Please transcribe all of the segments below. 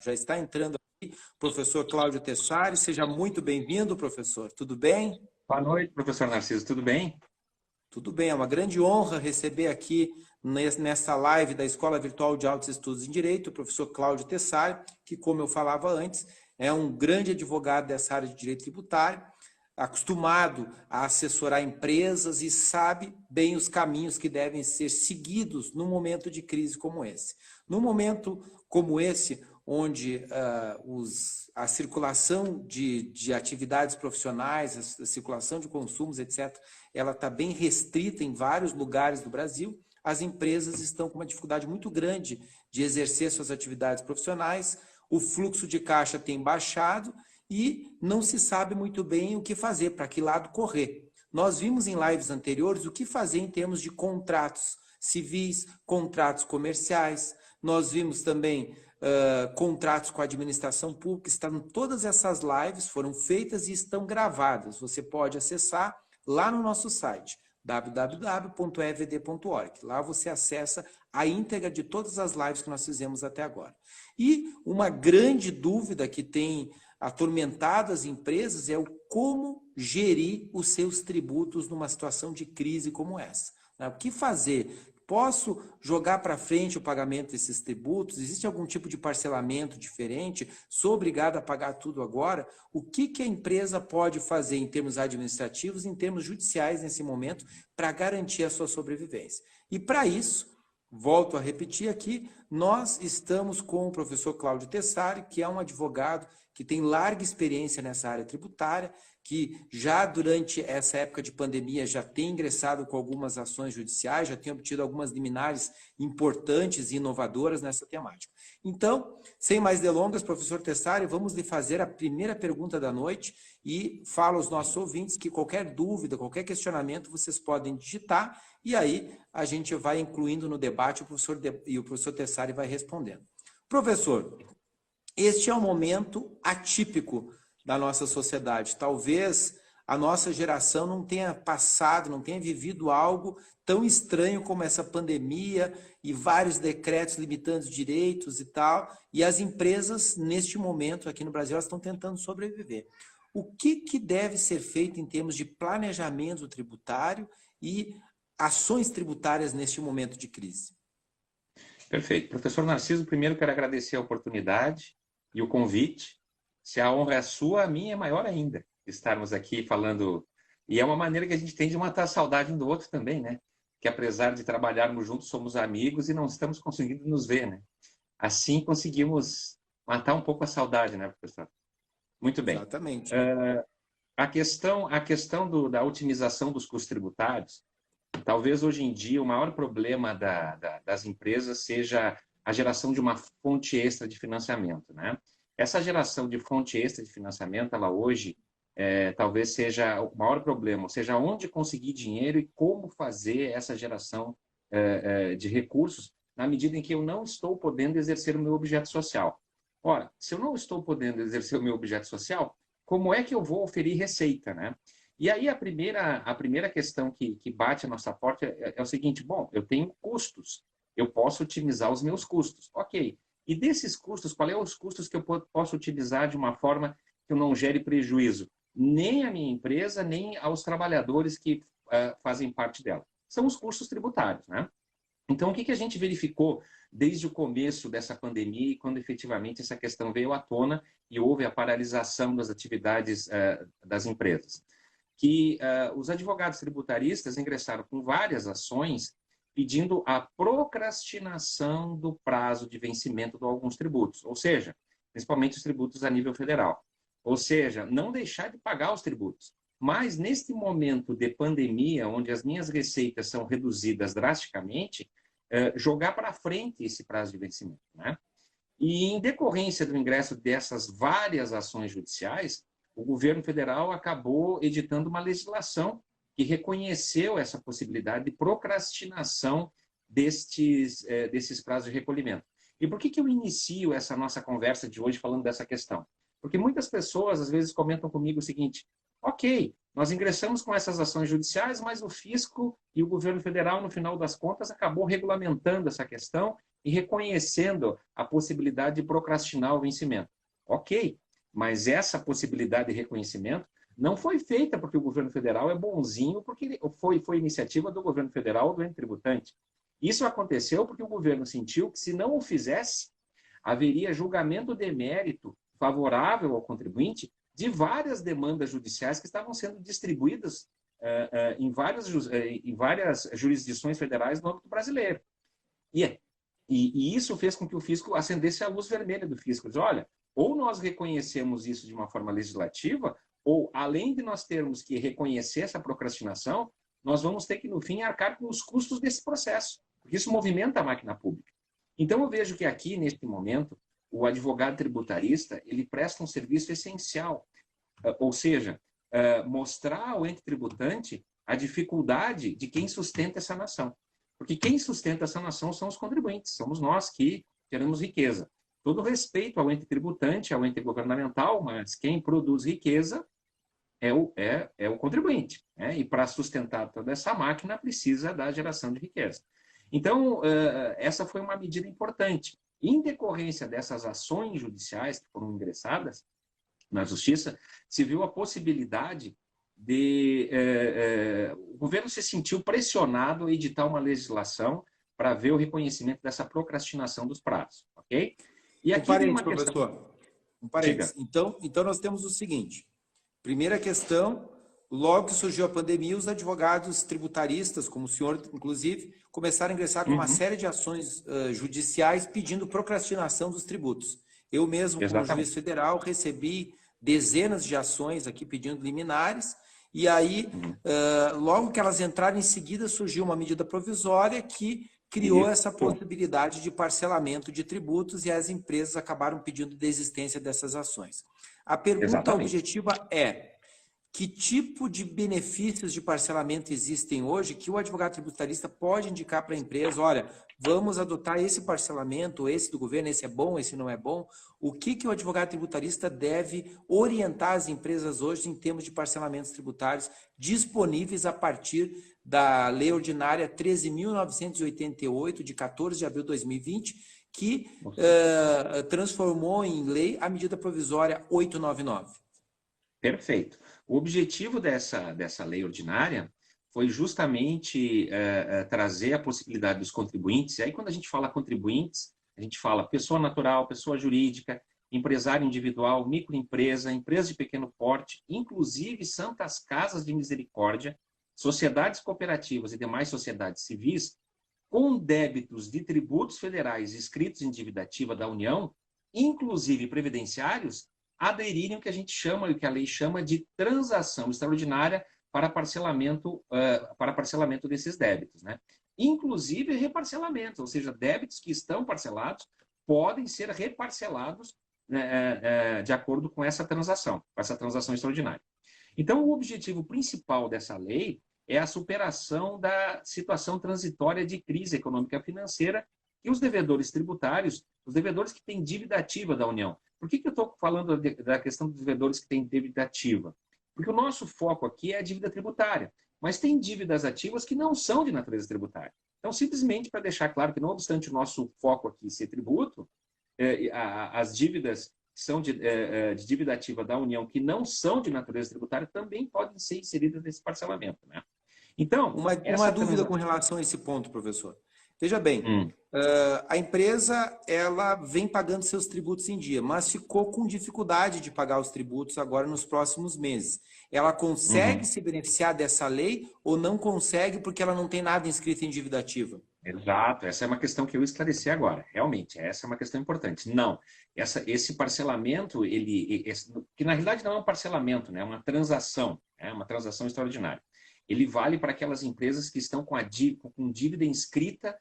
Já está entrando aqui o professor Cláudio Tessari. Seja muito bem-vindo, professor. Tudo bem? Boa noite, professor Narciso. Tudo bem? Tudo bem. É uma grande honra receber aqui nessa live da Escola Virtual de Altos Estudos em Direito o professor Cláudio Tessari, que, como eu falava antes, é um grande advogado dessa área de direito tributário, acostumado a assessorar empresas e sabe bem os caminhos que devem ser seguidos num momento de crise como esse. Num momento como esse, onde a circulação de atividades profissionais, a circulação de consumos, etc., ela está bem restrita em vários lugares do Brasil, as empresas estão com uma dificuldade muito grande de exercer suas atividades profissionais, o fluxo de caixa tem baixado e não se sabe muito bem o que fazer, para que lado correr. Nós vimos em lives anteriores o que fazer em termos de contratos civis, contratos comerciais, nós vimos também contratos com a administração pública. Todas essas lives foram feitas e estão gravadas. Você pode acessar lá no nosso site, www.evd.org. Lá você acessa a íntegra de todas as lives que nós fizemos até agora. E uma grande dúvida que tem atormentado as empresas é o como gerir os seus tributos numa situação de crise como essa. O que fazer? Posso jogar para frente o pagamento desses tributos? Existe algum tipo de parcelamento diferente? Sou obrigado a pagar tudo agora? O que a empresa pode fazer em termos administrativos, em termos judiciais nesse momento, para garantir a sua sobrevivência? E para isso, volto a repetir aqui, nós estamos com o professor Cláudio Tessari, que é um advogado que tem larga experiência nessa área tributária, que já durante essa época de pandemia já tem ingressado com algumas ações judiciais, já tem obtido algumas liminares importantes e inovadoras nessa temática. Então, sem mais delongas, professor Tessari, vamos lhe fazer a primeira pergunta da noite e falo aos nossos ouvintes que qualquer dúvida, qualquer questionamento, vocês podem digitar e aí a gente vai incluindo no debate e o professor Tessari vai respondendo. Professor, este é um momento atípico da nossa sociedade. Talvez a nossa geração não tenha passado, não tenha vivido algo tão estranho como essa pandemia e vários decretos limitando direitos e tal. E as empresas, neste momento, aqui no Brasil, elas estão tentando sobreviver. O que deve ser feito em termos de planejamento tributário e ações tributárias neste momento de crise? Perfeito. Professor Narciso, primeiro quero agradecer a oportunidade e o convite. Se a honra é sua, a minha é maior ainda, estarmos aqui falando. E é uma maneira que a gente tem de matar a saudade um do outro também, né? Que apesar de trabalharmos juntos, somos amigos e não estamos conseguindo nos ver, né? Assim conseguimos matar um pouco a saudade, né, professor? Muito bem. Exatamente. A questão da otimização dos custos tributários, talvez hoje em dia o maior problema das empresas seja a geração de uma fonte extra de financiamento, né? Essa geração de fonte extra de financiamento, ela hoje talvez seja o maior problema, ou seja, onde conseguir dinheiro e como fazer essa geração de recursos na medida em que eu não estou podendo exercer o meu objeto social. Ora, se eu não estou podendo exercer o meu objeto social, como é que eu vou oferir receita, né? E aí a primeira questão que bate a nossa porta é o seguinte: bom, eu tenho custos, eu posso otimizar os meus custos. Ok. E desses custos, quais são os custos que eu posso utilizar de uma forma que eu não gere prejuízo? Nem à minha empresa, nem aos trabalhadores que fazem parte dela. São os custos tributários, né? Então, o que a gente verificou desde o começo dessa pandemia e quando efetivamente essa questão veio à tona e houve a paralisação das atividades das empresas? Que os advogados tributaristas ingressaram com várias ações pedindo a procrastinação do prazo de vencimento de alguns tributos, ou seja, principalmente os tributos a nível federal. Ou seja, não deixar de pagar os tributos. Mas, neste momento de pandemia, onde as minhas receitas são reduzidas drasticamente, jogar para frente esse prazo de vencimento, né? E, em decorrência do ingresso dessas várias ações judiciais, o governo federal acabou editando uma legislação que reconheceu essa possibilidade de procrastinação desses prazos de recolhimento. E por que eu inicio essa nossa conversa de hoje falando dessa questão? Porque muitas pessoas, às vezes, comentam comigo o seguinte: ok, nós ingressamos com essas ações judiciais, mas o fisco e o governo federal, no final das contas, acabou regulamentando essa questão e reconhecendo a possibilidade de procrastinar o vencimento. Ok, mas essa possibilidade de reconhecimento não foi feita porque o governo federal é bonzinho, porque foi iniciativa do governo federal, do ente tributante. Isso aconteceu porque o governo sentiu que, se não o fizesse, haveria julgamento de mérito favorável ao contribuinte de várias demandas judiciais que estavam sendo distribuídas em várias jurisdições federais no âmbito brasileiro. E isso fez com que o fisco acendesse a luz vermelha do fisco. Diz, olha, ou nós reconhecemos isso de uma forma legislativa, ou, além de nós termos que reconhecer essa procrastinação, nós vamos ter que, no fim, arcar com os custos desse processo, porque isso movimenta a máquina pública. Então, eu vejo que aqui, neste momento, o advogado tributarista, ele presta um serviço essencial, ou seja, mostrar ao ente tributante a dificuldade de quem sustenta essa nação. Porque quem sustenta essa nação são os contribuintes, somos nós que geramos riqueza. Todo respeito ao ente tributante, ao ente governamental, mas quem produz riqueza é o contribuinte, né? E para sustentar toda essa máquina precisa da geração de riqueza. Então, essa foi uma medida importante. Em decorrência dessas ações judiciais que foram ingressadas na Justiça, se viu a possibilidade de... o governo se sentiu pressionado a editar uma legislação para ver o reconhecimento dessa procrastinação dos prazos, ok? E aqui tem uma questão... Professor. Um parênteses. Então, nós temos o seguinte. Primeira questão, logo que surgiu a pandemia, os advogados tributaristas, como o senhor, inclusive, começaram a ingressar com uma série de ações judiciais pedindo procrastinação dos tributos. Eu mesmo, como juiz federal, recebi dezenas de ações aqui pedindo liminares, e aí, logo que elas entraram, em seguida surgiu uma medida provisória que criou essa possibilidade de parcelamento de tributos e as empresas acabaram pedindo desistência dessas ações. A pergunta objetiva é: que tipo de benefícios de parcelamento existem hoje que o advogado tributarista pode indicar para a empresa? Olha, vamos adotar esse parcelamento, esse do governo, esse é bom, esse não é bom. O que o advogado tributarista deve orientar as empresas hoje em termos de parcelamentos tributários disponíveis a partir da Lei Ordinária 13.988, de 14 de abril de 2020, que transformou em lei a medida provisória 899? Perfeito. O objetivo dessa lei ordinária foi justamente trazer a possibilidade dos contribuintes. E aí, quando a gente fala contribuintes, a gente fala pessoa natural, pessoa jurídica, empresário individual, microempresa, empresa de pequeno porte, inclusive santas casas de misericórdia, sociedades cooperativas e demais sociedades civis, com débitos de tributos federais inscritos em dívida ativa da União, inclusive previdenciários, aderirem ao que a gente chama, o que a lei chama de transação extraordinária para parcelamento desses débitos, né? Inclusive reparcelamentos, ou seja, débitos que estão parcelados podem ser reparcelados, né, de acordo com essa transação extraordinária. Então, o objetivo principal dessa lei é a superação da situação transitória de crise econômica financeira que os devedores tributários, os devedores que têm dívida ativa da União. Por que eu estou falando da questão dos devedores que têm dívida ativa? Porque o nosso foco aqui é a dívida tributária, mas tem dívidas ativas que não são de natureza tributária. Então, simplesmente para deixar claro que, não obstante o nosso foco aqui ser tributo, as dívidas que são de dívida ativa da União que não são de natureza tributária também podem ser inseridas nesse parcelamento, né? Então, uma dúvida com relação a esse ponto, professor. Veja bem, a empresa ela vem pagando seus tributos em dia, mas ficou com dificuldade de pagar os tributos agora nos próximos meses. Ela consegue se beneficiar dessa lei ou não consegue porque ela não tem nada inscrito em dívida ativa? Exato, essa é uma questão que eu esclareci agora. Realmente, essa é uma questão importante. Não, esse parcelamento, que na realidade não é um parcelamento, né? É uma transação extraordinária. Ele vale para aquelas empresas que estão com dívida inscrita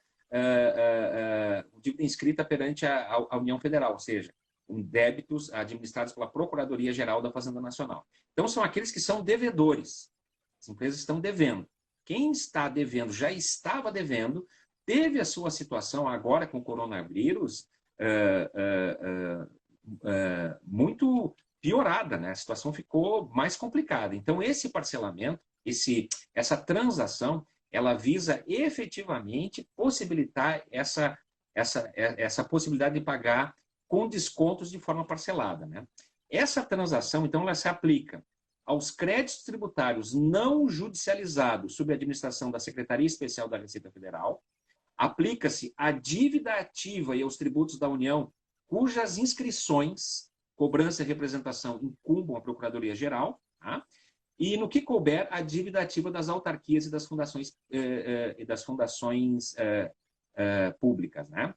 perante a União Federal, ou seja, com débitos administrados pela Procuradoria-Geral da Fazenda Nacional. Então, são aqueles que são devedores. As empresas estão devendo. Quem está devendo, já estava devendo, teve a sua situação agora com o coronavírus muito piorada, né? A situação ficou mais complicada. Então, esse parcelamento, essa transação, ela visa efetivamente possibilitar essa essa possibilidade de pagar com descontos de forma parcelada, né? Essa transação, então, ela se aplica aos créditos tributários não judicializados sob a administração da Secretaria Especial da Receita Federal, aplica-se à dívida ativa e aos tributos da União cujas inscrições, cobrança e representação incumbam à Procuradoria-Geral, tá? E no que couber, a dívida ativa das autarquias e das fundações públicas, né?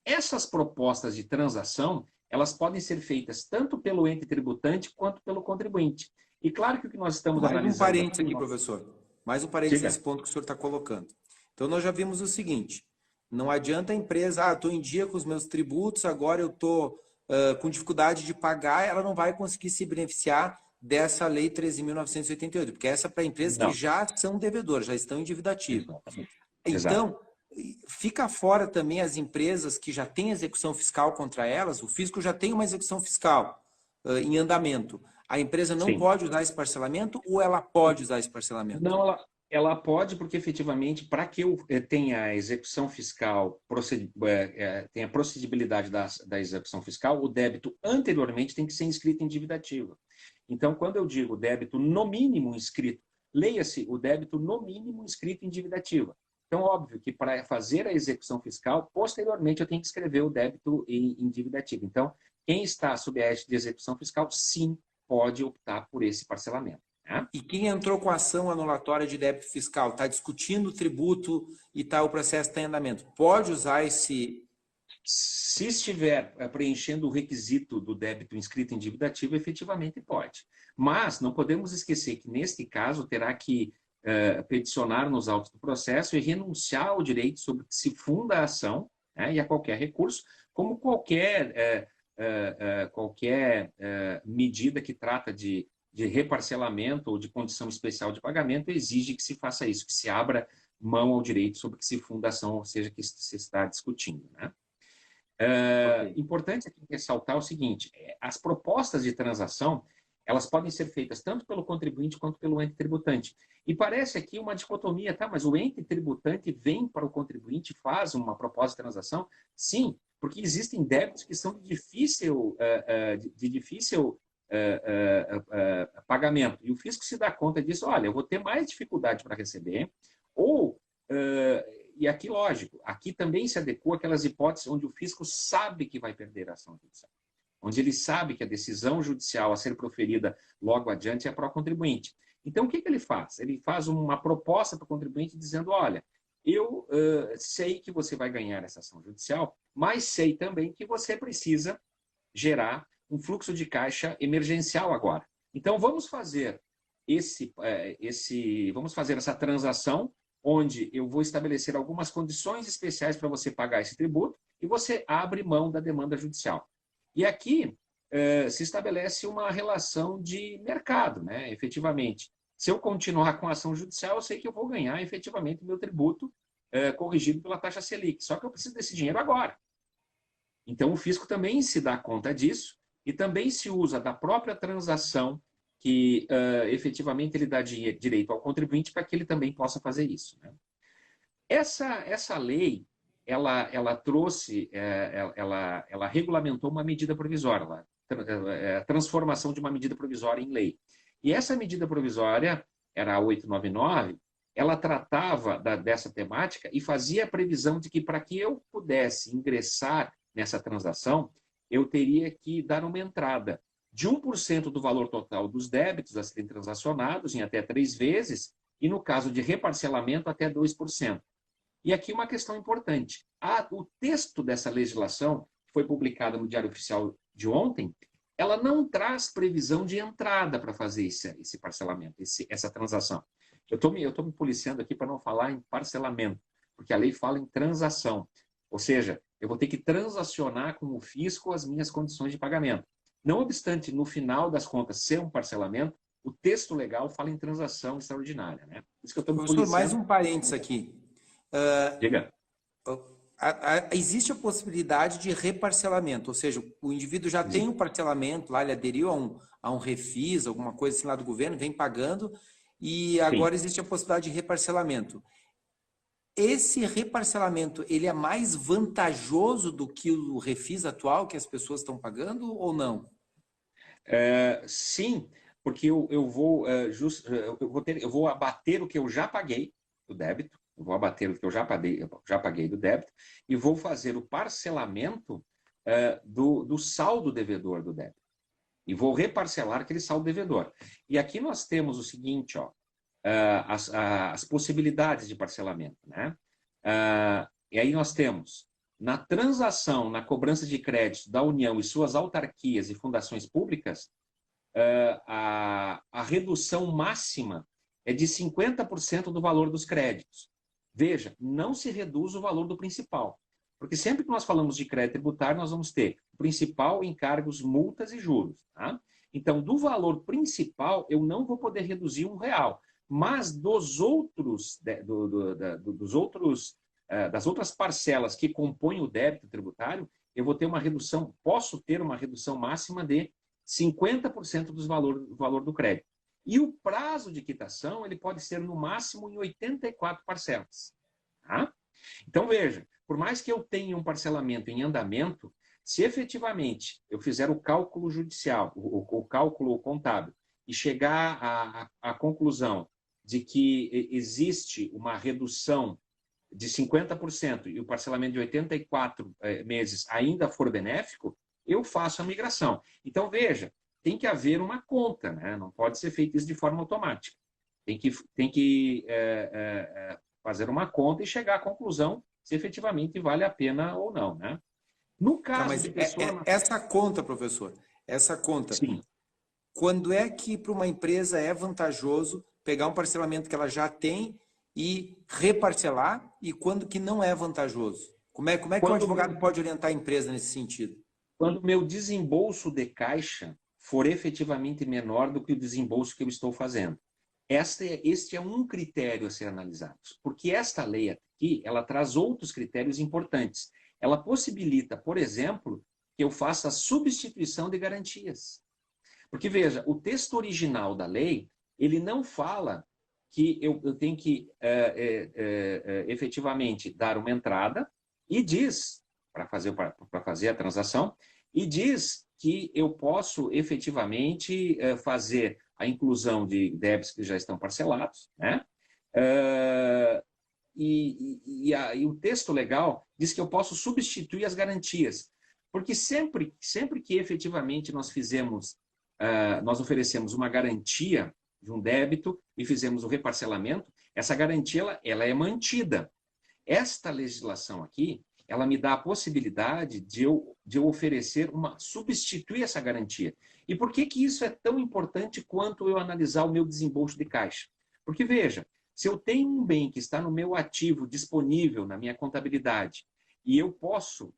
Essas propostas de transação, elas podem ser feitas tanto pelo ente tributante quanto pelo contribuinte. E claro que o que nós estamos analisando... Mais um parênteses aqui, professor. Mais um parênteses Diga. nesse ponto que o senhor está colocando. Então, nós já vimos o seguinte, não adianta a empresa, estou em dia com os meus tributos, agora eu estou com dificuldade de pagar, ela não vai conseguir se beneficiar dessa lei 13.988, porque essa é para empresas que já são devedoras, já estão em dívida ativa. Então, fica fora também as empresas que já têm execução fiscal contra elas, o fisco já tem uma execução fiscal em andamento. A empresa não pode usar esse parcelamento ou ela pode usar esse parcelamento? Não, ela pode, porque efetivamente, para que eu tenha a execução fiscal, tenha a procedibilidade da execução fiscal, o débito anteriormente tem que ser inscrito em dívida ativa. Então, quando eu digo débito no mínimo inscrito, leia-se o débito no mínimo inscrito em dívida ativa. Então, óbvio que para fazer a execução fiscal, posteriormente eu tenho que escrever o débito em dívida ativa. Então, quem está sob a égide de execução fiscal, sim, pode optar por esse parcelamento. Né? E quem entrou com a ação anulatória de débito fiscal, está discutindo o tributo e o processo está em andamento, pode usar esse... Se estiver preenchendo o requisito do débito inscrito em dívida ativa, efetivamente pode. Mas não podemos esquecer que, neste caso, terá que peticionar nos autos do processo e renunciar ao direito sobre que se funda a ação, né, e a qualquer recurso, como qualquer medida que trata de reparcelamento ou de condição especial de pagamento exige que se faça isso, que se abra mão ao direito sobre que se funda a ação, ou seja, que se está discutindo, né? Importante aqui ressaltar o seguinte, as propostas de transação, elas podem ser feitas tanto pelo contribuinte quanto pelo ente tributante. E parece aqui uma dicotomia, tá? Mas o ente tributante vem para o contribuinte e faz uma proposta de transação? Sim, porque existem débitos que são de difícil pagamento. E o fisco se dá conta disso, olha, eu vou ter mais dificuldade para receber, ou... E aqui, lógico, aqui também se adequa aquelas hipóteses onde o fisco sabe que vai perder a ação judicial. Onde ele sabe que a decisão judicial a ser proferida logo adiante é para o contribuinte. Então, o que ele faz? Ele faz uma proposta para o contribuinte dizendo, olha, eu sei que você vai ganhar essa ação judicial, mas sei também que você precisa gerar um fluxo de caixa emergencial agora. Então, vamos fazer essa transação onde eu vou estabelecer algumas condições especiais para você pagar esse tributo e você abre mão da demanda judicial. E aqui se estabelece uma relação de mercado, né? Efetivamente. Se eu continuar com a ação judicial, eu sei que eu vou ganhar efetivamente o meu tributo corrigido pela taxa Selic. Só que eu preciso desse dinheiro agora. Então, o fisco também se dá conta disso e também se usa da própria transação que efetivamente ele dá direito ao contribuinte para que ele também possa fazer isso, né? Essa lei, ela trouxe, ela regulamentou uma medida provisória, a transformação de uma medida provisória em lei. E essa medida provisória, era a 899, ela tratava dessa temática e fazia a previsão de que para que eu pudesse ingressar nessa transação, eu teria que dar uma entrada de 1% do valor total dos débitos a serem transacionados em até 3 vezes e, no caso de reparcelamento, até 2%. E aqui uma questão importante. O texto dessa legislação, que foi publicado no Diário Oficial de ontem, ela não traz previsão de entrada para fazer esse parcelamento, essa transação. Eu estou me policiando aqui para não falar em parcelamento, porque a lei fala em transação. Ou seja, eu vou ter que transacionar com o fisco as minhas condições de pagamento. Não obstante, no final das contas, ser um parcelamento, o texto legal fala em transação extraordinária, né? Por isso que eu estou me policiando. Mais um parênteses aqui. Diga. Existe a possibilidade de reparcelamento, ou seja, o indivíduo já tem um parcelamento, lá ele aderiu a um refis, alguma coisa assim lá do governo, vem pagando, e agora existe a possibilidade de reparcelamento. esse reparcelamento, ele é mais vantajoso do que o refis atual que as pessoas estão pagando ou não? Sim, porque eu vou abater o que eu já paguei do débito, eu vou abater o que eu já paguei do débito e vou fazer o parcelamento do saldo devedor do débito. E vou reparcelar aquele saldo devedor. E aqui nós temos o seguinte, ó, as possibilidades de parcelamento, né? E aí nós temos, na transação, na cobrança de crédito da União e suas autarquias e fundações públicas, a redução máxima é de 50% do valor dos créditos. Veja, não se reduz o valor do principal. Porque sempre que nós falamos de crédito tributário, nós vamos ter o principal, encargos, multas e juros. Tá? Então, do valor principal, eu não vou poder reduzir R$1. Mas dos outros, das outras parcelas que compõem o débito tributário, eu vou ter uma redução, posso ter uma redução máxima de 50% do valor do crédito. E o prazo de quitação ele pode ser, no máximo, em 84 parcelas. Tá? Então, veja, por mais que eu tenha um parcelamento em andamento, se efetivamente eu fizer o cálculo judicial, o cálculo contábil, e chegar à conclusão de que existe uma redução de 50% e o parcelamento de 84 meses ainda for benéfico, eu faço a migração. Então, veja, tem que haver uma conta, né? Não pode ser feito isso de forma automática. Tem que fazer uma conta e chegar à conclusão se efetivamente vale a pena ou não, né? No caso Mas de pessoa... essa conta, professor, essa conta, Sim. quando é que para uma empresa é vantajoso pegar um parcelamento que ela já tem e reparcelar e quando que não é vantajoso? Como é que o advogado pode orientar a empresa nesse sentido? Quando o meu desembolso de caixa for efetivamente menor do que o desembolso que eu estou fazendo. Este é um critério a ser analisado, porque esta lei aqui, ela traz outros critérios importantes. Ela possibilita, por exemplo, que eu faça a substituição de garantias. Porque, veja, o texto original da lei, ele não fala que eu tenho que efetivamente dar uma entrada e diz, para fazer a transação, e diz que eu posso efetivamente fazer a inclusão de débitos que já estão parcelados, né? E o texto legal diz que eu posso substituir as garantias, porque sempre que efetivamente nós oferecemos uma garantia de um débito e fizemos o reparcelamento, essa garantia ela é mantida. Esta legislação aqui, ela me dá a possibilidade de eu oferecer substituir essa garantia. E por que isso é tão importante quanto eu analisar o meu desembolso de caixa? Porque, veja, se eu tenho um bem que está no meu ativo disponível na minha contabilidade e eu posso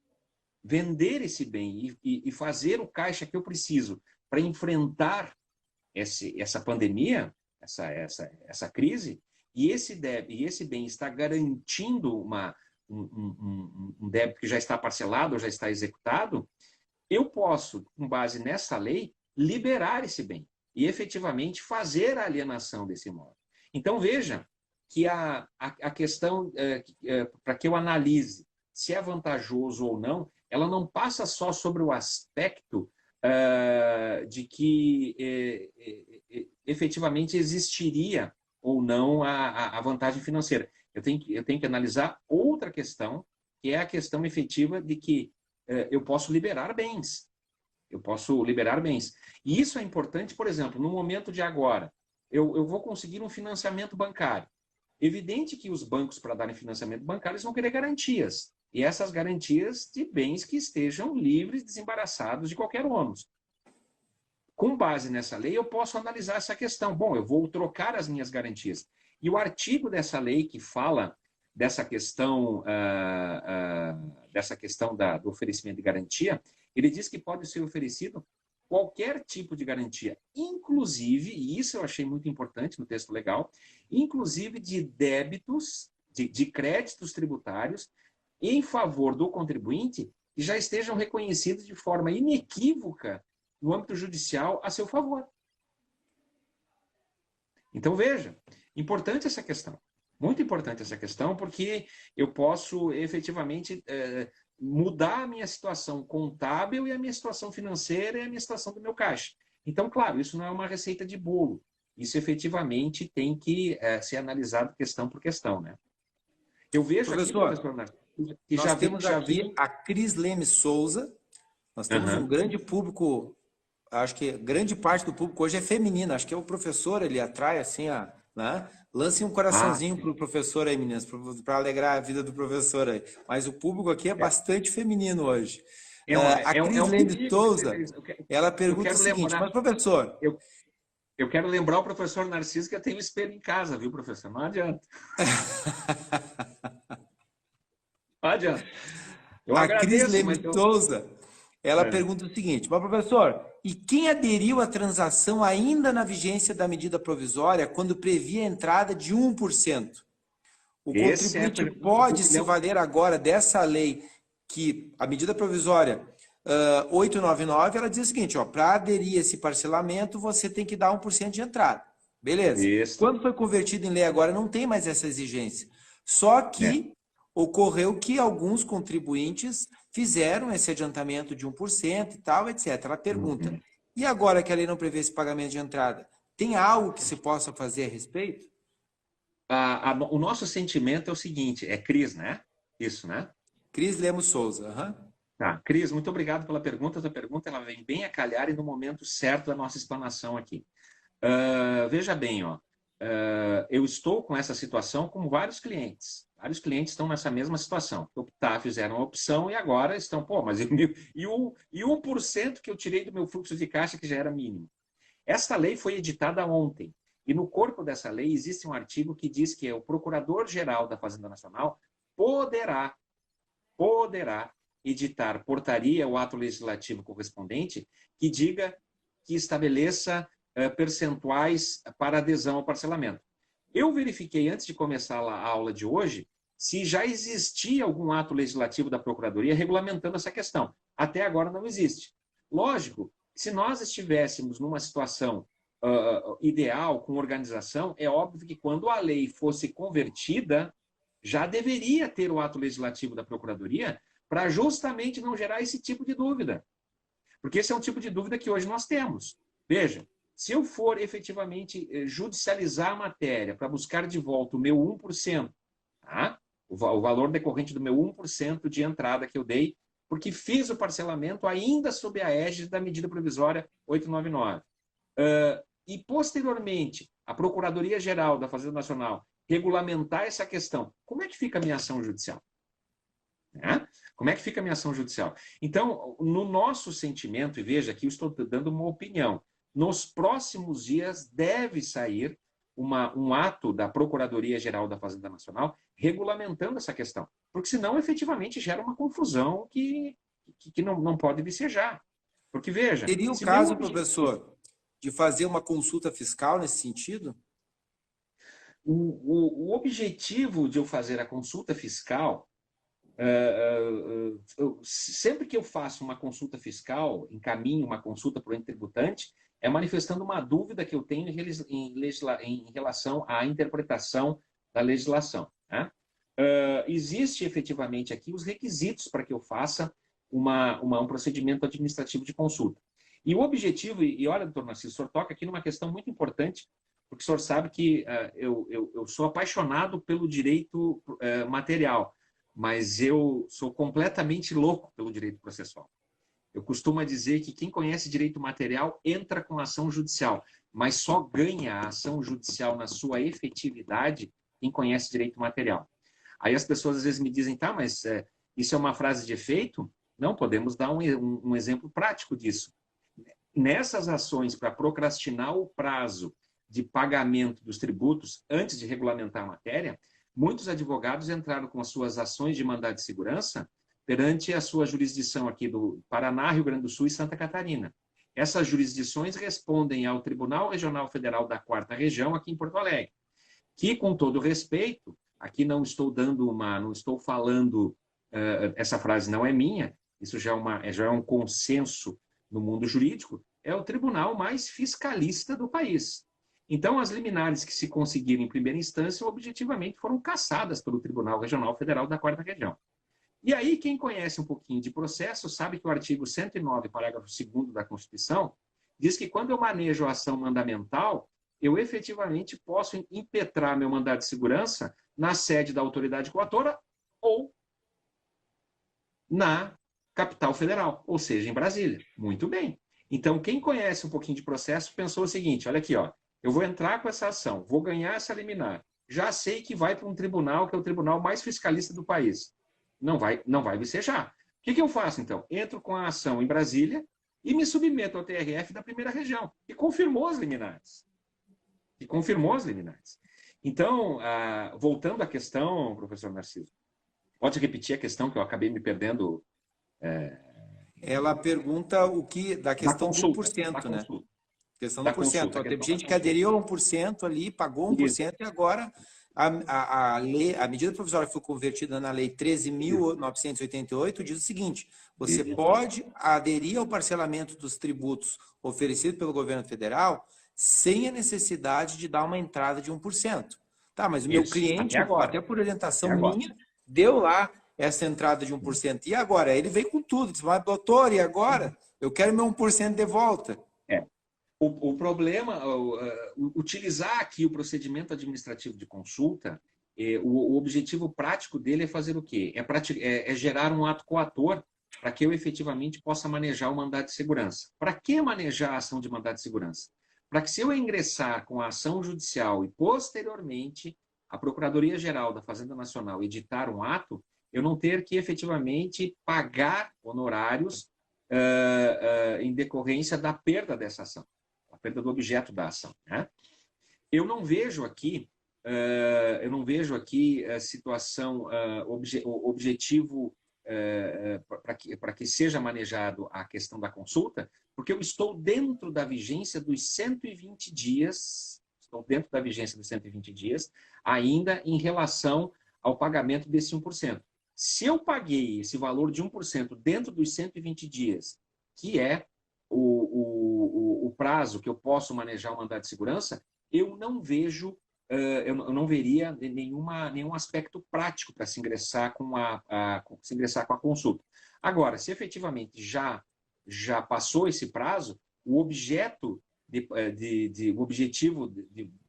vender esse bem e fazer o caixa que eu preciso para enfrentar essa pandemia, essa crise, e esse bem está garantindo um débito que já está parcelado ou já está executado, eu posso, com base nessa lei, liberar esse bem e efetivamente fazer a alienação desse imóvel. Então, veja que a questão, para que eu analise se é vantajoso ou não, ela não passa só sobre o aspecto de que efetivamente existiria ou não a vantagem financeira. Eu tenho que analisar outra questão, que é a questão efetiva de que eu posso liberar bens. Eu posso liberar bens. E isso é importante, por exemplo, no momento de agora, eu vou conseguir um financiamento bancário. Evidente que os bancos, para darem financiamento bancário, eles vão querer garantias. E essas garantias de bens que estejam livres, desembaraçados de qualquer ônus. Com base nessa lei, eu posso analisar essa questão. Bom, eu vou trocar as minhas garantias. E o artigo dessa lei que fala dessa questão, do oferecimento de garantia, ele diz que pode ser oferecido qualquer tipo de garantia, inclusive, e isso eu achei muito importante no texto legal, inclusive de débitos, de créditos tributários em favor do contribuinte que já estejam reconhecidos de forma inequívoca no âmbito judicial a seu favor. Então, veja, importante essa questão. Muito importante essa questão, porque eu posso efetivamente mudar a minha situação contábil e a minha situação financeira e a minha situação do meu caixa. Então, claro, isso não é uma receita de bolo. Isso efetivamente tem que ser analisado questão por questão, né? Eu vejo aqui, Professor, professor Narciso, que nós temos já aqui vem. a Cris Leme Souza. Nós temos um Aham. grande público, acho que grande parte do público hoje é feminino. Acho que é o professor, ele atrai assim, né? Lance um Ah, coraçãozinho para sim. o professor aí, meninas, para alegrar a vida do professor aí. Mas o público aqui é bastante feminino hoje. A É Cris um Leme perigo. Souza, ela Eu pergunta o quero seguinte, lembrar, mas professor, eu, eu quero lembrar o professor Narciso que eu tenho um espelho em casa, viu, professor? Não adianta. Não adianta. Eu a Cris agradeço, Leme mas eu. Souza, ela É. pergunta o seguinte, mas professor, e quem aderiu à transação ainda na vigência da medida provisória quando previa a entrada de 1%? O Essa é a contribuinte pergunta do pode se milhão. valer agora dessa lei que a medida provisória 899, ela diz o seguinte, ó, para aderir a esse parcelamento, você tem que dar 1% de entrada. Beleza. Isso. Quando foi convertido em lei agora, não tem mais essa exigência. Só É. que ocorreu que alguns contribuintes fizeram esse adiantamento de 1% e tal, etc. Ela pergunta, Uhum. e agora que a lei não prevê esse pagamento de entrada, tem algo que se possa fazer a respeito? O nosso sentimento é o seguinte, é Cris, né? Isso, né? Cris Lemos Souza. Aham. Tá. Cris, muito obrigado pela pergunta. A tua pergunta ela vem bem a calhar e no momento certo da nossa explanação aqui. Veja bem, ó, eu estou com essa situação com vários clientes. Vários clientes estão nessa mesma situação. Fizeram a opção e agora estão, pô, mas e o 1% que eu tirei do meu fluxo de caixa que já era mínimo? Esta lei foi editada ontem. E no corpo dessa lei existe um artigo que diz que o Procurador-Geral da Fazenda Nacional poderá, poderá editar portaria ou ato legislativo correspondente que diga que estabeleça percentuais para adesão ao parcelamento. Eu verifiquei antes de começar a aula de hoje se já existia algum ato legislativo da Procuradoria regulamentando essa questão. Até agora não existe. Lógico, se nós estivéssemos numa situação ideal, com organização, é óbvio que quando a lei fosse convertida, já deveria ter o ato legislativo da Procuradoria para justamente não gerar esse tipo de dúvida. Porque esse é um tipo de dúvida que hoje nós temos. Veja, se eu for efetivamente judicializar a matéria para buscar de volta o meu 1%, tá? O valor decorrente do meu 1% de entrada que eu dei, porque fiz o parcelamento ainda sob a égide da medida provisória 899. E, posteriormente, a Procuradoria-Geral da Fazenda Nacional regulamentar essa questão, como é que fica a minha ação judicial? Né? Como é que fica a minha ação judicial? Então, no nosso sentimento, e veja aqui eu estou dando uma opinião, nos próximos dias deve sair um ato da Procuradoria-Geral da Fazenda Nacional regulamentando essa questão, porque senão efetivamente gera uma confusão que não pode vicejar. Porque veja, Seria o se meu caso, objetivo professor, de fazer uma consulta fiscal nesse sentido? o objetivo de eu fazer a consulta fiscal, sempre que eu faço uma consulta fiscal, encaminho uma consulta para o ente tributante, é manifestando uma dúvida que eu tenho em relação à interpretação da legislação. Né? Existe efetivamente aqui os requisitos para que eu faça um procedimento administrativo de consulta. E o objetivo, e olha, doutor Narciso, o senhor toca aqui numa questão muito importante, porque o senhor sabe que eu sou apaixonado pelo direito material, mas eu sou completamente louco pelo direito processual. Eu costumo dizer que quem conhece direito material entra com ação judicial, mas só ganha a ação judicial na sua efetividade quem conhece direito material. Aí as pessoas às vezes me dizem, tá, mas isso é uma frase de efeito? Não, podemos dar um exemplo prático disso. Nessas ações para procrastinar o prazo de pagamento dos tributos antes de regulamentar a matéria, muitos advogados entraram com as suas ações de mandado de segurança perante a sua jurisdição aqui do Paraná, Rio Grande do Sul e Santa Catarina. Essas jurisdições respondem ao Tribunal Regional Federal da Quarta Região, aqui em Porto Alegre, que, com todo respeito, aqui não estou falando, essa frase não é minha, isso já é um consenso no mundo jurídico, é o tribunal mais fiscalista do país. Então, as liminares que se conseguiram em primeira instância, objetivamente, foram cassadas pelo Tribunal Regional Federal da 4ª Região. E aí, quem conhece um pouquinho de processo, sabe que o artigo 109, parágrafo 2º da Constituição, diz que quando eu manejo a ação mandamental, eu efetivamente posso impetrar meu mandado de segurança na sede da autoridade coatora ou na capital federal, ou seja, em Brasília. Muito bem. Então, quem conhece um pouquinho de processo pensou o seguinte, olha aqui, ó, eu vou entrar com essa ação, vou ganhar essa liminar, já sei que vai para um tribunal que é o tribunal mais fiscalista do país. Não vai vicejar. O que eu faço, então? Entro com a ação em Brasília e me submeto ao TRF da 1ª Região, que confirmou as liminares. Então, voltando à questão, professor Narciso, pode repetir a questão que eu acabei me perdendo? Ela pergunta o que da questão do 1%, né? Questão do 1%. Teve gente que aderiu a 1% ali, pagou 1%, e agora a medida provisória que foi convertida na Lei 13.988 diz o seguinte: você pode aderir ao parcelamento dos tributos oferecido pelo governo federal sem a necessidade de dar uma entrada de 1%. Tá, mas o meu cliente, até por orientação minha, deu lá essa entrada de 1%. E agora? Ele veio com tudo. Disse, mas doutor, e agora? Eu quero meu 1% de volta. O problema, utilizar aqui o procedimento administrativo de consulta, o objetivo prático dele é fazer o quê? É gerar um ato coator para que eu efetivamente possa manejar o mandado de segurança. Para que manejar a ação de mandado de segurança? Para que, se eu ingressar com a ação judicial e, posteriormente, a Procuradoria-Geral da Fazenda Nacional editar um ato, eu não ter que efetivamente pagar honorários em decorrência da perda dessa ação, a perda do objeto da ação, né? Eu não vejo aqui situação, objetivo para que seja manejado a questão da consulta, porque eu estou dentro da vigência dos 120 dias, ainda em relação ao pagamento desse 1%. Se eu paguei esse valor de 1% dentro dos 120 dias, que é o prazo que eu posso manejar o mandado de segurança, eu não veria nenhum aspecto prático para se ingressar com a consulta. Agora, se efetivamente já passou esse prazo, o objetivo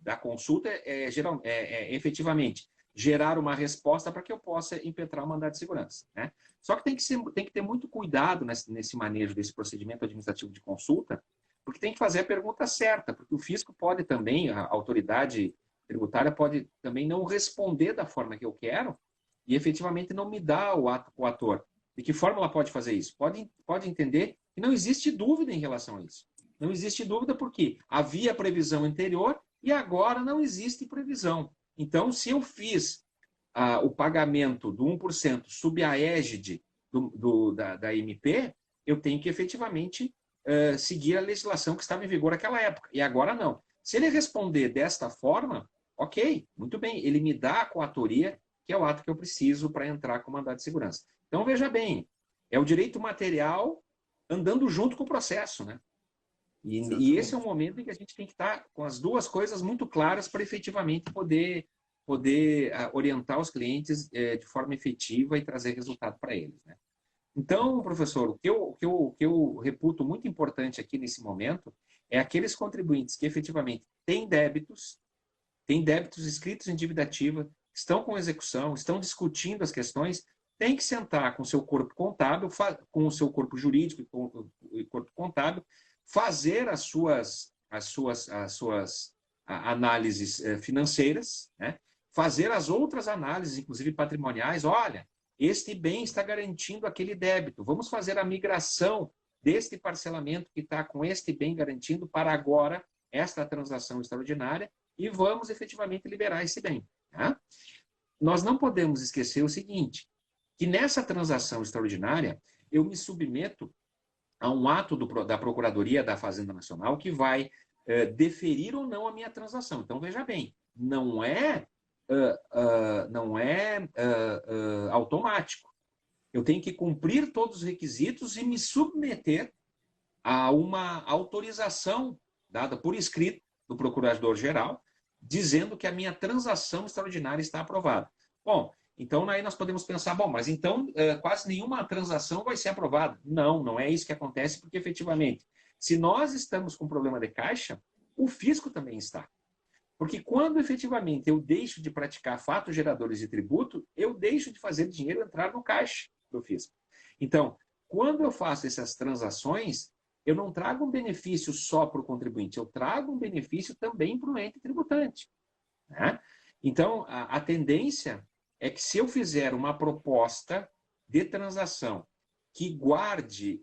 da consulta é efetivamente gerar uma resposta para que eu possa impetrar o mandado de segurança, né? Só que tem que ter muito cuidado nesse manejo desse procedimento administrativo de consulta, porque tem que fazer a pergunta certa, porque o fisco pode também, a autoridade tributária pode também não responder da forma que eu quero e efetivamente não me dá o ato coator. De que forma ela pode fazer isso? Pode entender que não existe dúvida em relação a isso. Não existe dúvida porque havia previsão anterior e agora não existe previsão. Então, se eu fiz o pagamento do 1% sob a égide da MP, eu tenho que efetivamente seguir a legislação que estava em vigor naquela época. E agora não. Se ele responder desta forma, ok, muito bem, ele me dá a coatoria, que é o ato que eu preciso para entrar com o mandado de segurança. Então, veja bem, é o direito material andando junto com o processo, né? E esse é o momento em que a gente tem que estar com as duas coisas muito claras para efetivamente poder orientar os clientes de forma efetiva e trazer resultado para eles, né? Então, professor, o que eu reputo muito importante aqui nesse momento é aqueles contribuintes que efetivamente têm débitos escritos em dívida ativa, estão com execução, estão discutindo as questões, tem que sentar com o seu corpo contábil, com o seu corpo jurídico e corpo contábil, fazer as suas análises financeiras, né? Fazer as outras análises, inclusive patrimoniais. Olha, este bem está garantindo aquele débito. Vamos fazer a migração deste parcelamento que está com este bem garantindo para agora esta transação extraordinária e vamos efetivamente liberar esse bem, tá? Nós não podemos esquecer o seguinte, que nessa transação extraordinária eu me submeto a um ato da Procuradoria da Fazenda Nacional que vai deferir ou não a minha transação. Então, veja bem, não é automático. Eu tenho que cumprir todos os requisitos e me submeter a uma autorização dada por escrito do procurador-geral, dizendo que a minha transação extraordinária está aprovada. Bom, então aí nós podemos pensar, bom, mas então quase nenhuma transação vai ser aprovada. Não, não é isso que acontece, porque efetivamente, se nós estamos com problema de caixa, o fisco também está. Porque quando efetivamente eu deixo de praticar fatos geradores de tributo, eu deixo de fazer dinheiro entrar no caixa do fisco. Então, quando eu faço essas transações, eu não trago um benefício só para o contribuinte, eu trago um benefício também para o ente tributante. Né? Então, a tendência é que se eu fizer uma proposta de transação que guarde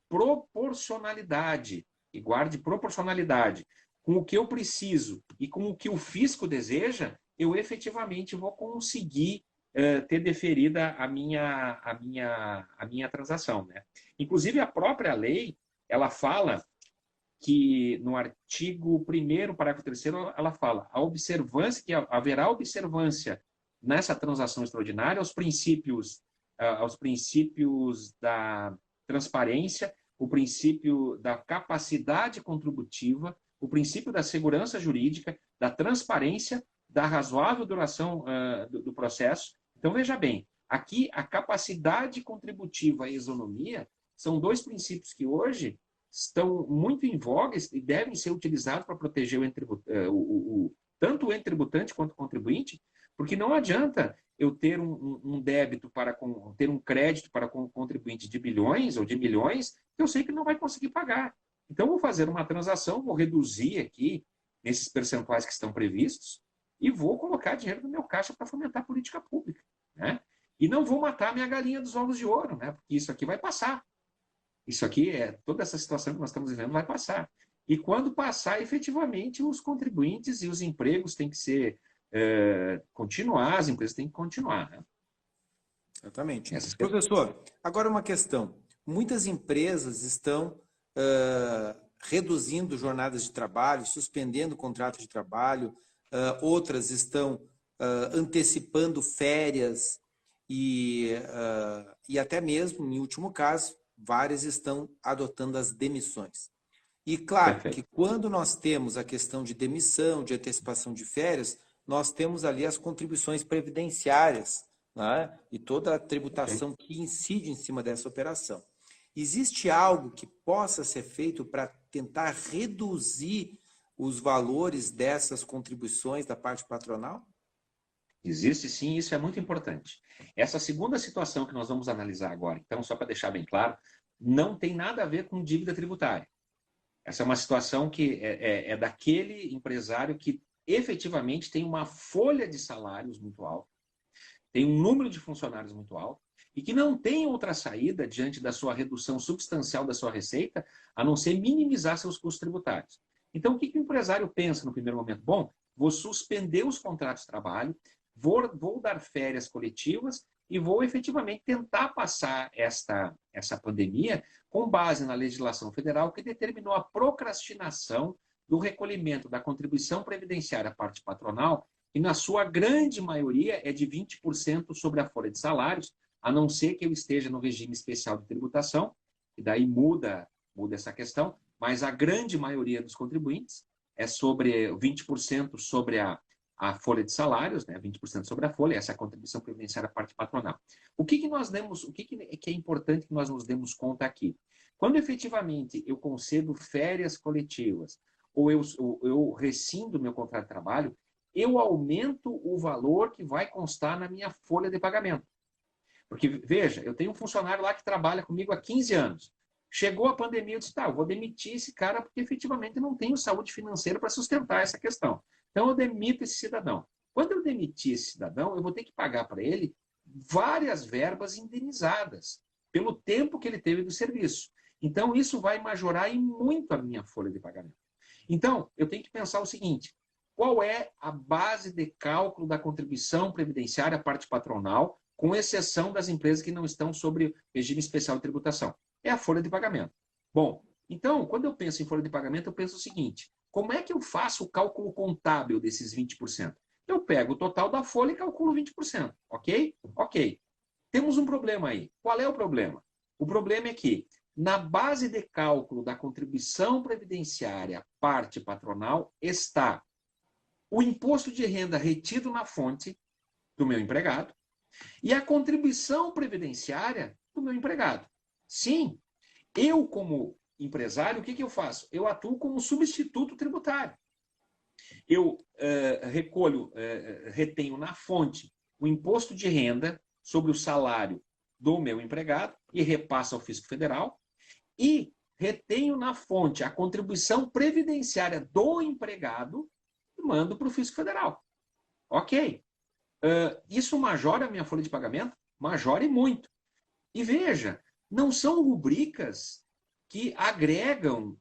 proporcionalidade, com o que eu preciso e com o que o fisco deseja, eu efetivamente vou conseguir ter deferida a minha transação. Né? Inclusive, a própria lei, ela fala que no artigo 1º, parágrafo 3º, ela fala a observância, que haverá observância nessa transação extraordinária aos princípios da transparência, o princípio da capacidade contributiva, o princípio da segurança jurídica, da transparência, da razoável duração do processo. Então, veja bem, aqui a capacidade contributiva e a isonomia são dois princípios que hoje estão muito em voga e devem ser utilizados para proteger tanto o ente tributante quanto o contribuinte, porque não adianta eu ter um débito ter um crédito para o contribuinte de bilhões ou de milhões, que eu sei que ele não vai conseguir pagar. Então, vou fazer uma transação, vou reduzir aqui nesses percentuais que estão previstos e vou colocar dinheiro no meu caixa para fomentar a política pública. Né? E não vou matar a minha galinha dos ovos de ouro, né? Porque isso aqui vai passar. Isso aqui, toda essa situação que nós estamos vivendo vai passar. E quando passar, efetivamente, os contribuintes e os empregos têm que ser continuar, as empresas têm que continuar. Né? Exatamente. Professor, agora uma questão. Muitas empresas estão reduzindo jornadas de trabalho, suspendendo contratos de trabalho, outras estão antecipando férias e até mesmo, em último caso, várias estão adotando as demissões. E claro que quando nós temos a questão de demissão, de antecipação de férias, nós temos ali as contribuições previdenciárias, né? E toda a tributação que incide em cima dessa operação. Existe algo que possa ser feito para tentar reduzir os valores dessas contribuições da parte patronal? Existe sim, isso é muito importante. Essa segunda situação que nós vamos analisar agora, então, só para deixar bem claro, não tem nada a ver com dívida tributária. Essa é uma situação que é daquele empresário que efetivamente tem uma folha de salários muito alta, tem um número de funcionários muito alto e que não tem outra saída diante da sua redução substancial da sua receita, a não ser minimizar seus custos tributários. Então, o que o empresário pensa no primeiro momento? Bom, vou suspender os contratos de trabalho, vou dar férias coletivas e vou efetivamente tentar passar essa pandemia com base na legislação federal que determinou a procrastinação do recolhimento da contribuição previdenciária à parte patronal, que na sua grande maioria é de 20% sobre a folha de salários, a não ser que eu esteja no regime especial de tributação, e daí muda essa questão, mas a grande maioria dos contribuintes é sobre 20% sobre a folha de salários, né? 20% sobre a folha, essa é a contribuição previdenciária à parte patronal. O que é importante que nós nos demos conta aqui? Quando efetivamente eu concedo férias coletivas ou eu rescindo meu contrato de trabalho, eu aumento o valor que vai constar na minha folha de pagamento. Porque, veja, eu tenho um funcionário lá que trabalha comigo há 15 anos. Chegou a pandemia, eu disse, tá, eu vou demitir esse cara porque efetivamente não tenho saúde financeira para sustentar essa questão. Então, eu demito esse cidadão. Quando eu demitir esse cidadão, eu vou ter que pagar para ele várias verbas indenizadas pelo tempo que ele teve do serviço. Então, isso vai majorar em muito a minha folha de pagamento. Então, eu tenho que pensar o seguinte, qual é a base de cálculo da contribuição previdenciária à parte patronal, com exceção das empresas que não estão sobre regime especial de tributação? É a folha de pagamento. Bom, então, quando eu penso em folha de pagamento, eu penso o seguinte, como é que eu faço o cálculo contábil desses 20%? Eu pego o total da folha e calculo 20%, ok? Ok. Temos um problema aí. Qual é o problema? O problema é que na base de cálculo da contribuição previdenciária parte patronal está o imposto de renda retido na fonte do meu empregado e a contribuição previdenciária do meu empregado. Sim, eu como empresário, o que eu faço? Eu atuo como substituto tributário. Eu retenho na fonte o imposto de renda sobre o salário do meu empregado e repasso ao Fisco Federal e retenho na fonte a contribuição previdenciária do empregado e mando para o Fisco Federal. Ok. Isso majora a minha folha de pagamento? Majora e muito. E veja, não são rubricas que agregam,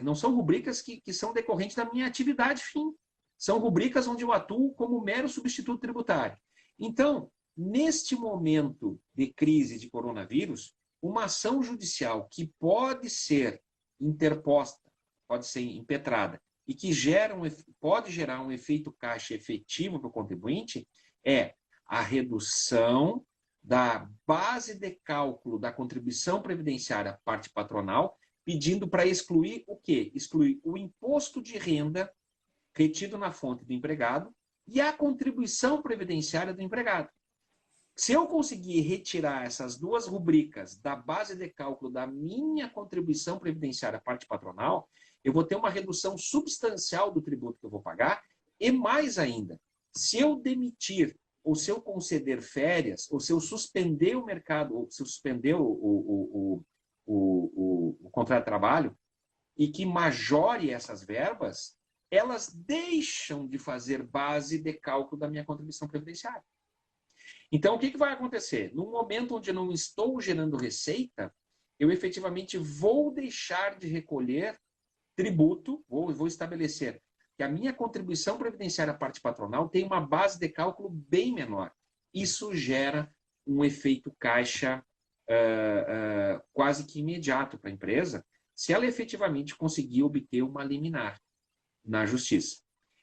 não são rubricas que são decorrentes da minha atividade fim. São rubricas onde eu atuo como mero substituto tributário. Então, neste momento de crise de coronavírus, uma ação judicial que pode ser interposta, pode ser impetrada, e que pode gerar um efeito caixa efetivo para o contribuinte, é a redução da base de cálculo da contribuição previdenciária parte patronal, pedindo para excluir o quê? Excluir o imposto de renda retido na fonte do empregado e a contribuição previdenciária do empregado. Se eu conseguir retirar essas duas rubricas da base de cálculo da minha contribuição previdenciária parte patronal, eu vou ter uma redução substancial do tributo que eu vou pagar e mais ainda, se eu demitir ou se eu conceder férias, ou se eu suspender o mercado, ou se eu suspender o contrato de trabalho, e que majore essas verbas, elas deixam de fazer base de cálculo da minha contribuição previdenciária. Então, o que vai acontecer? No momento onde eu não estou gerando receita, eu efetivamente vou deixar de recolher tributo, vou estabelecer que a minha contribuição previdenciária à parte patronal tem uma base de cálculo bem menor. Isso gera um efeito caixa quase que imediato para a empresa, se ela efetivamente conseguir obter uma liminar na justiça.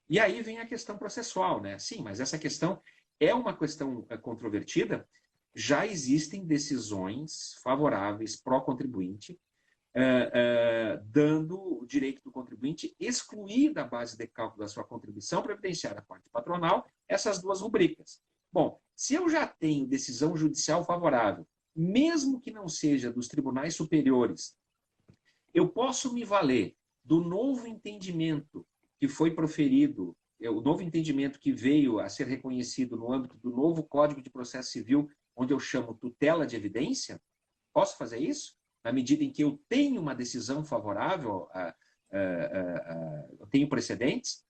E aí vem a questão processual, né? Sim, mas essa questão é uma questão controvertida. Já existem decisões favoráveis pró-contribuinte, dando o direito do contribuinte excluir da base de cálculo da sua contribuição previdenciária à parte patronal essas duas rubricas. Bom, se eu já tenho decisão judicial favorável, mesmo que não seja dos tribunais superiores, eu posso me valer do novo entendimento que foi proferido, o novo entendimento que veio a ser reconhecido no âmbito do novo Código de Processo Civil, onde eu chamo tutela de evidência. Posso fazer isso? Na medida em que eu tenho uma decisão favorável, eu tenho precedentes.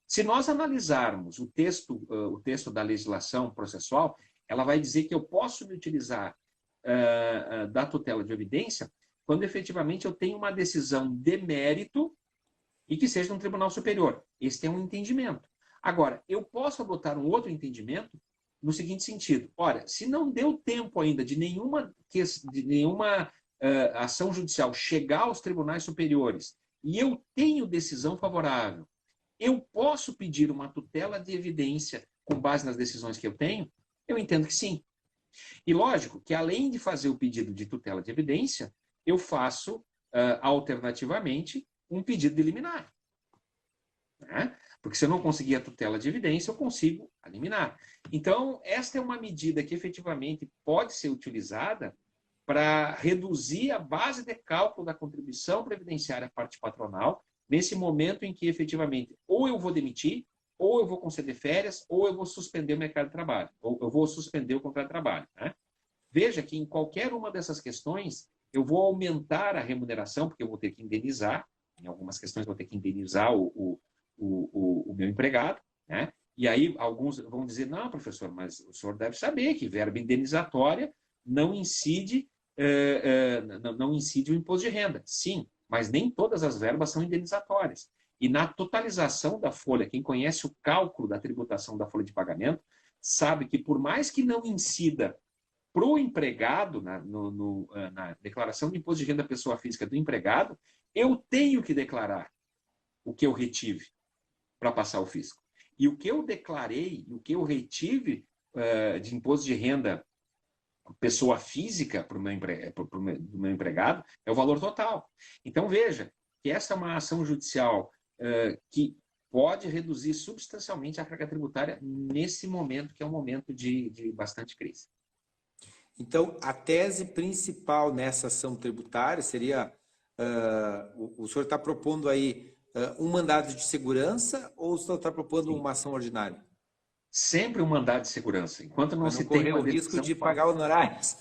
Se nós analisarmos o texto da legislação processual, ela vai dizer que eu posso me utilizar da tutela de evidência quando efetivamente eu tenho uma decisão de mérito e que seja um tribunal superior. Esse é um entendimento. Agora, eu posso adotar um outro entendimento no seguinte sentido. Olha, se não deu tempo ainda de nenhuma ação judicial chegar aos tribunais superiores e eu tenho decisão favorável, eu posso pedir uma tutela de evidência com base nas decisões que eu tenho? Eu entendo que sim. E lógico que além de fazer o pedido de tutela de evidência, eu faço alternativamente um pedido de liminar. Né? Porque se eu não conseguir a tutela de evidência, eu consigo a liminar. Então, esta é uma medida que efetivamente pode ser utilizada para reduzir a base de cálculo da contribuição previdenciária à parte patronal, nesse momento em que efetivamente ou eu vou demitir, ou eu vou conceder férias, ou eu vou suspender o mercado de trabalho, ou eu vou suspender o contrato de trabalho. Né? Veja que em qualquer uma dessas questões, eu vou aumentar a remuneração, porque eu vou ter que indenizar, em algumas questões eu vou ter que indenizar o meu empregado, né? E aí alguns vão dizer, não, professor, mas o senhor deve saber que verba indenizatória não incide o imposto de renda. Sim, mas nem todas as verbas são indenizatórias. E na totalização da folha, quem conhece o cálculo da tributação da folha de pagamento, sabe que por mais que não incida para o empregado, na declaração de imposto de renda pessoa física do empregado, eu tenho que declarar o que eu retive para passar o fisco. E o que eu declarei, o que eu retive de imposto de renda pessoa física para o meu empregado é o valor total. Então, veja que essa é uma ação judicial que pode reduzir substancialmente a carga tributária nesse momento, que é um momento de bastante crise. Então, a tese principal nessa ação tributária seria, o senhor está propondo aí um mandado de segurança ou o senhor está propondo Sim. uma ação ordinária? Sempre um mandado de segurança. Enquanto não se tem correr uma o risco decisão... de pagar honorários.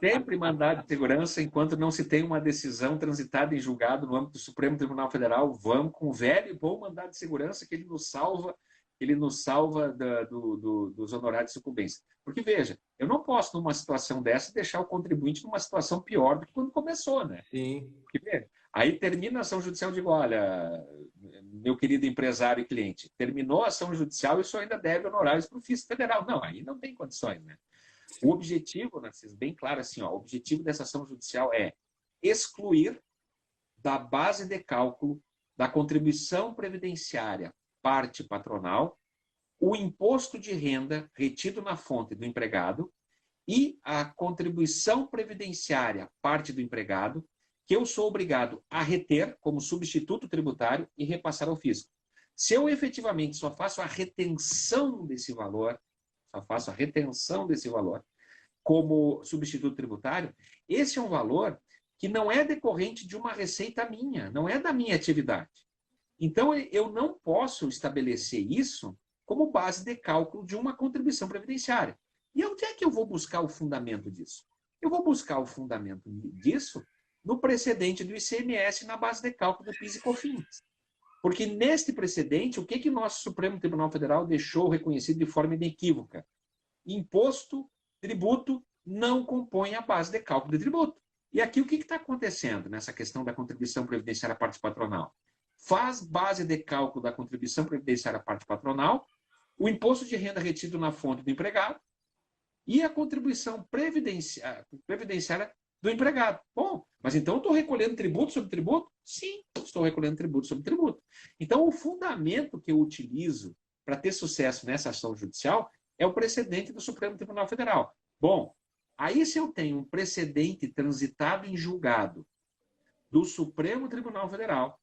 Sempre mandado de segurança enquanto não se tem uma decisão transitada em julgado no âmbito do Supremo Tribunal Federal. Vamos com o velho e bom mandado de segurança que ele nos salva dos honorários de sucumbência. Porque, veja, eu não posso, numa situação dessa, deixar o contribuinte numa situação pior do que quando começou, né? Sim. Porque, veja, aí termina a ação judicial e digo, olha, meu querido empresário e cliente, terminou a ação judicial e o senhor ainda deve honorários para o fisco federal. Não, aí não tem condições, né? O objetivo, Narciso, bem claro assim, ó, o objetivo dessa ação judicial é excluir da base de cálculo da contribuição previdenciária parte patronal o imposto de renda retido na fonte do empregado e a contribuição previdenciária parte do empregado que eu sou obrigado a reter como substituto tributário e repassar ao fisco. Se eu efetivamente só faço a retenção desse valor, como substituto tributário, esse é um valor que não é decorrente de uma receita minha, não é da minha atividade. Então, eu não posso estabelecer isso como base de cálculo de uma contribuição previdenciária. E onde é que eu vou buscar o fundamento disso? Eu vou buscar o fundamento disso no precedente do ICMS na base de cálculo do PIS e COFINS. Porque neste precedente, o que o nosso Supremo Tribunal Federal deixou reconhecido de forma inequívoca? Imposto, tributo, não compõe a base de cálculo de tributo. E aqui o que está acontecendo nessa questão da contribuição previdenciária à parte patronal? Faz base de cálculo da contribuição previdenciária à parte patronal, o imposto de renda retido na fonte do empregado e a contribuição previdenciária do empregado. Bom, mas então eu estou recolhendo tributo sobre tributo? Sim, estou recolhendo tributo sobre tributo. Então, o fundamento que eu utilizo para ter sucesso nessa ação judicial é o precedente do Supremo Tribunal Federal. Bom, aí se eu tenho um precedente transitado em julgado do Supremo Tribunal Federal,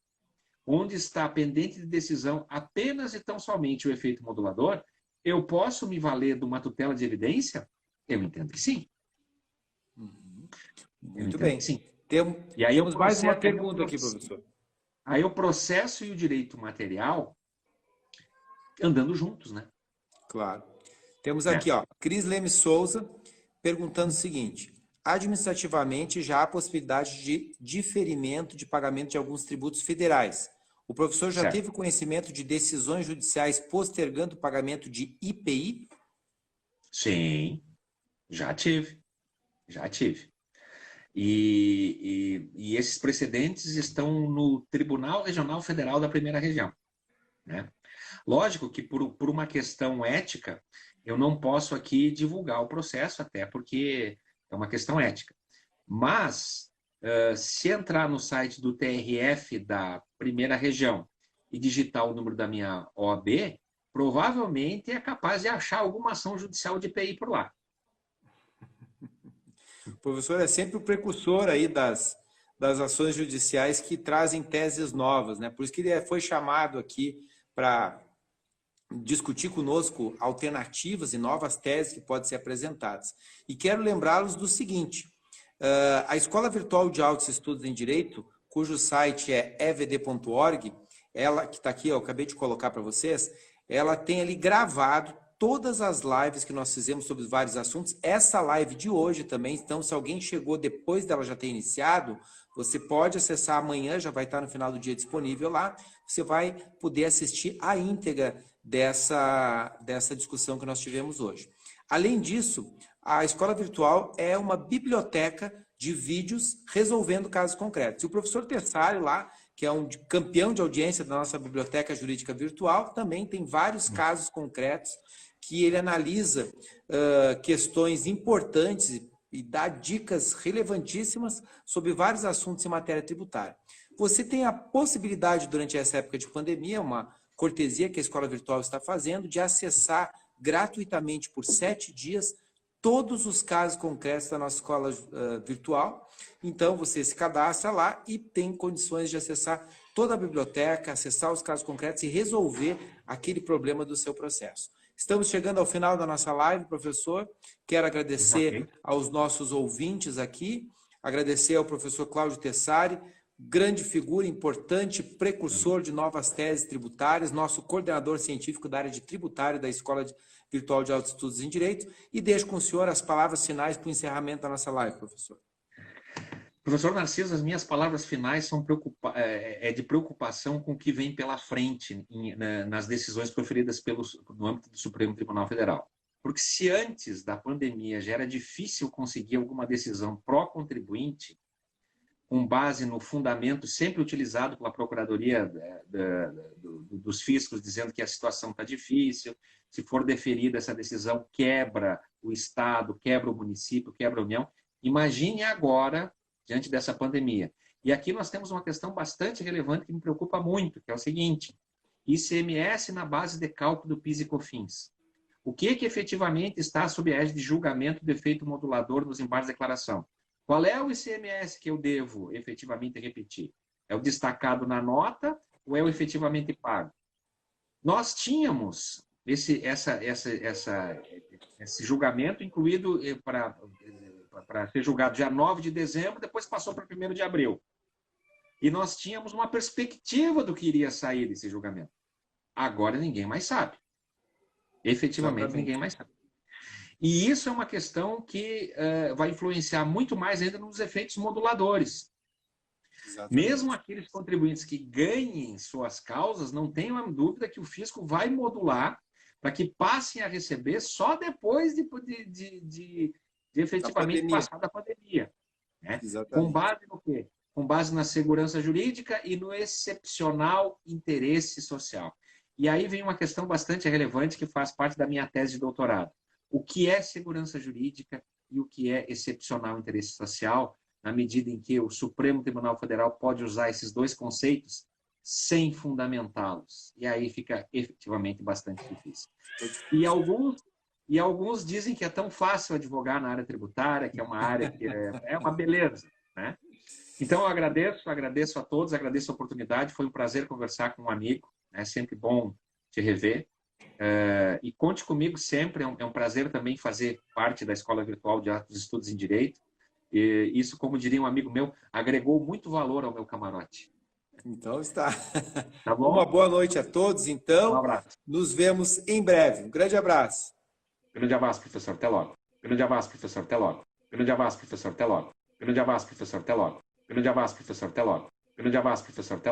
onde está pendente de decisão apenas e tão somente o efeito modulador, eu posso me valer de uma tutela de evidência? Eu entendo que sim. Muito bem. Sim. E aí temos mais uma pergunta aqui, professor. Aí o processo e o direito material andando juntos, né? Claro. Temos aqui, ó, Cris Leme Souza perguntando o seguinte: administrativamente já há possibilidade de diferimento de pagamento de alguns tributos federais. O professor já teve conhecimento de decisões judiciais postergando o pagamento de IPI? Sim, já tive. Já tive. E esses precedentes estão no Tribunal Regional Federal da Primeira Região, né? Lógico que por uma questão ética, eu não posso aqui divulgar o processo, até porque é uma questão ética. Mas, se entrar no site do TRF da Primeira Região e digitar o número da minha OAB, provavelmente é capaz de achar alguma ação judicial de IPI por lá. O professor é sempre o precursor aí das ações judiciais que trazem teses novas, né? Por isso que ele foi chamado aqui para discutir conosco alternativas e novas teses que podem ser apresentadas. E quero lembrá-los do seguinte: a Escola Virtual de Altos Estudos em Direito, cujo site é evd.org, ela que está aqui, eu acabei de colocar para vocês, ela tem ali gravado todas as lives que nós fizemos sobre vários assuntos. Essa live de hoje também, então se alguém chegou depois dela já ter iniciado, você pode acessar amanhã, já vai estar no final do dia disponível lá, você vai poder assistir a íntegra dessa discussão que nós tivemos hoje. Além disso, a Escola Virtual é uma biblioteca de vídeos resolvendo casos concretos. E o professor Tessário lá, que é um campeão de audiência da nossa Biblioteca Jurídica Virtual, também tem vários casos concretos que ele analisa questões importantes e dá dicas relevantíssimas sobre vários assuntos em matéria tributária. Você tem a possibilidade, durante essa época de pandemia, uma cortesia que a Escola Virtual está fazendo, de acessar gratuitamente por 7 dias todos os casos concretos da nossa escola virtual. Então, você se cadastra lá e tem condições de acessar toda a biblioteca, acessar os casos concretos e resolver aquele problema do seu processo. Estamos chegando ao final da nossa live, professor. Quero agradecer aos nossos ouvintes aqui, agradecer ao professor Cláudio Tessari, grande figura, importante, precursor de novas teses tributárias, nosso coordenador científico da área de tributário da Escola Virtual de Altos Estudos em Direito, e deixo com o senhor as palavras finais para o encerramento da nossa live, professor. Professor Narciso, as minhas palavras finais são de preocupação com o que vem pela frente nas decisões proferidas no âmbito do Supremo Tribunal Federal. Porque se antes da pandemia já era difícil conseguir alguma decisão pró-contribuinte, com base no fundamento sempre utilizado pela Procuradoria dos Fiscos, dizendo que a situação está difícil, se for deferida essa decisão, quebra o Estado, quebra o município, quebra a União. Imagine agora, diante dessa pandemia. E aqui nós temos uma questão bastante relevante que me preocupa muito, que é o seguinte: ICMS na base de cálculo do PIS e COFINS. O que efetivamente está sob a égide de julgamento do efeito modulador nos embargos de declaração? Qual é o ICMS que eu devo efetivamente repetir? É o destacado na nota ou é o efetivamente pago? Nós tínhamos esse julgamento incluído para ser julgado dia 9 de dezembro, depois passou para 1º de abril. E nós tínhamos uma perspectiva do que iria sair desse julgamento. Agora ninguém mais sabe. Efetivamente, exatamente, ninguém mais sabe. E isso é uma questão que vai influenciar muito mais ainda nos efeitos moduladores. Exatamente. Mesmo aqueles contribuintes que ganhem suas causas, não tenham dúvida que o fisco vai modular para que passem a receber só depois de efetivamente passar da pandemia. Né? Com base no quê? Com base na segurança jurídica e no excepcional interesse social. E aí vem uma questão bastante relevante que faz parte da minha tese de doutorado. O que é segurança jurídica e o que é excepcional interesse social, na medida em que o Supremo Tribunal Federal pode usar esses dois conceitos sem fundamentá-los. E aí fica efetivamente bastante difícil. E alguns dizem que é tão fácil advogar na área tributária, que é uma área que é uma beleza. Né? Então, eu agradeço a todos, agradeço a oportunidade. Foi um prazer conversar com um amigo. É sempre bom te rever. E conte comigo sempre, é um prazer também fazer parte da Escola Virtual de Altos Estudos em Direito. E isso, como diria um amigo meu, agregou muito valor ao meu camarote. Então está. Tá bom? Uma boa noite a todos, então. Um abraço. Nos vemos em breve. Um grande abraço. Grande abraço, professor. Até logo. Grande abraço, professor. Até logo. Grande abraço, professor. Até logo. Grande abraço, professor. Até logo. Grande abraço, professor. Até logo. Grande abraço, professor. Até logo.